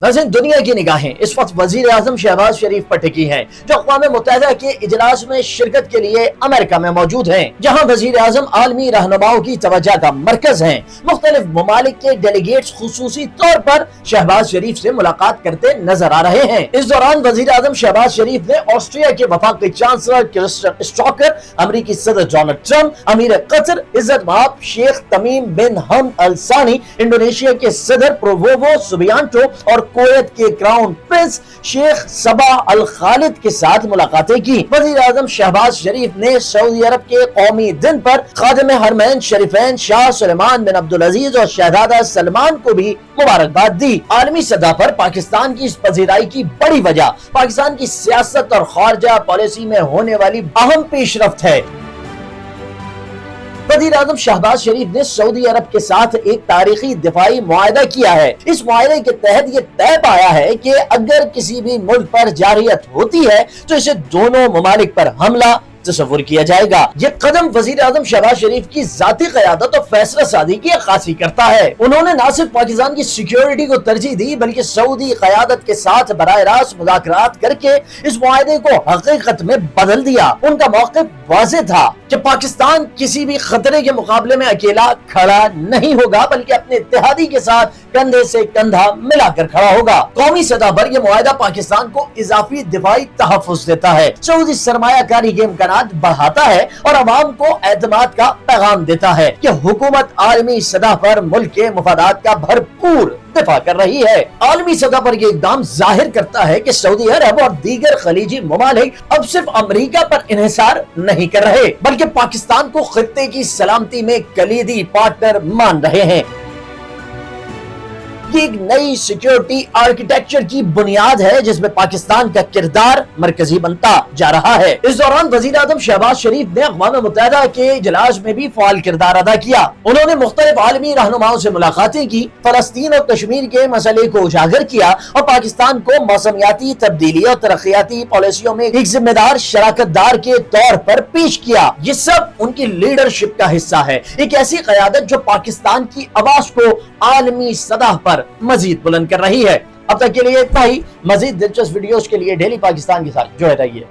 नाज़रीन, दुनिया की निगाहें इस वक्त वजीर आजम शहबाज शरीफ पर टिकी हैं, जो अक़वाम मुत्तहिदा के इजलास में शिरकत के लिए अमेरिका में मौजूद हैं, जहां वजीर आजम आलमी रहनुमाओं की तवज्जो का मरकज हैं। मुख्तलिफ ममालिक के डेलीगेट्स खुसूसी तौर पर शहबाज शरीफ से मुलाकात करते नजर आ रहे हैं। इस दौरान वजीर आजम शहबाज शरीफ ने ऑस्ट्रिया के वफाकी चांसलर क्रिस्टियन स्टॉकर, अमरीकी सदर डोनाल्ड ट्रंप, अमीर कतर इज्जत माब शेख तमीम बिन हमद अल सानी, इंडोनेशिया के सदर प्रोवोवो सुबियांटो और कुवैत के क्राउन प्रिंस शेख सबा अल खालिद के साथ मुलाकातें की। वजीर आजम शहबाज शरीफ ने सऊदी अरब के कौमी दिन पर खादिम हरमैन शरीफैन शाह सुलेमान बिन अब्दुल अजीज और शहजादा सलमान को भी मुबारकबाद दी। आलमी सतह पर पाकिस्तान की इस पजीराई की बड़ी वजह पाकिस्तान की सियासत और खारजा पॉलिसी में होने वाली अहम पेशरफ्त है। वज़ीर आज़म शहबाज शरीफ ने सऊदी अरब के साथ एक तारीखी दिफाई मुआहदा किया है। इस मुआहदे के तहत ये तय पाया है कि अगर किसी भी मुल्क पर जारियत होती है तो इसे दोनों ममालिक पर हमला तस्वुर किया जाएगा। ये कदम वजीर आजम शहबाज शरीफ की जाती क़यादत और फैसला सादी की अक्कासी करता है। उन्होंने न सिर्फ पाकिस्तान की सिक्योरिटी को तरजीह दी बल्कि सऊदी क़यादत के साथ बराह रास्त मुज़ाकरात करके इस मुआहदे को हकीकत में बदल दिया। उनका मौक़िफ़ वाज़ेह था कि पाकिस्तान किसी भी खतरे के मुकाबले में अकेला खड़ा नहीं होगा बल्कि अपने इत्तेहादी के साथ कंधे से कंधा मिलाकर खड़ा होगा। कौमी सतह पर यह मुआहदा पाकिस्तान को इजाफी दिफाई तहफ़्फ़ुज़ देता है, सऊदी सरमायाकारी के इम्कानात बढ़ाता है और अवाम को एतमाद का पैगाम देता है कि हुकूमत आलमी सतह पर मुल्क के मुफादात का भरपूर दिफा कर रही है। आलमी सतह पर यह इक़दाम जाहिर करता है कि सऊदी अरब और दीगर खलीजी ममालिक अब सिर्फ अमेरिका पर इन्हिसार नहीं कर रहे बल्कि पाकिस्तान को खित्ते की सलामती में कलीदी पार्टनर मान रहे हैं। ये एक नई सिक्योरिटी आर्किटेक्चर की बुनियाद है जिसमें पाकिस्तान का किरदार मरकजी बनता जा रहा है। इस दौरान वजीर आजम शहबाज शरीफ ने अक़वाम मुत्तहिदा के इजलास में भी फाल किरदार अदा किया। उन्होंने मुख्तलिफ आलमी रहनुमाओं से मुलाकातें की, फलस्तीन और कश्मीर के मसले को उजागर किया और पाकिस्तान को मौसमियाती तब्दीली और तरक्याती पॉलिसियों में एक जिम्मेदार शराकतदार के तौर पर पेश किया। ये सब उनकी लीडरशिप का हिस्सा है, एक ऐसी क़यादत जो पाकिस्तान की आवाज को आलमी सतह पर मजीद बुलंद कर रही है। अब तक के लिए इतना ही। मजीद दिलचस्प वीडियोस के लिए डेली पाकिस्तान के साथ जुड़े रहिए।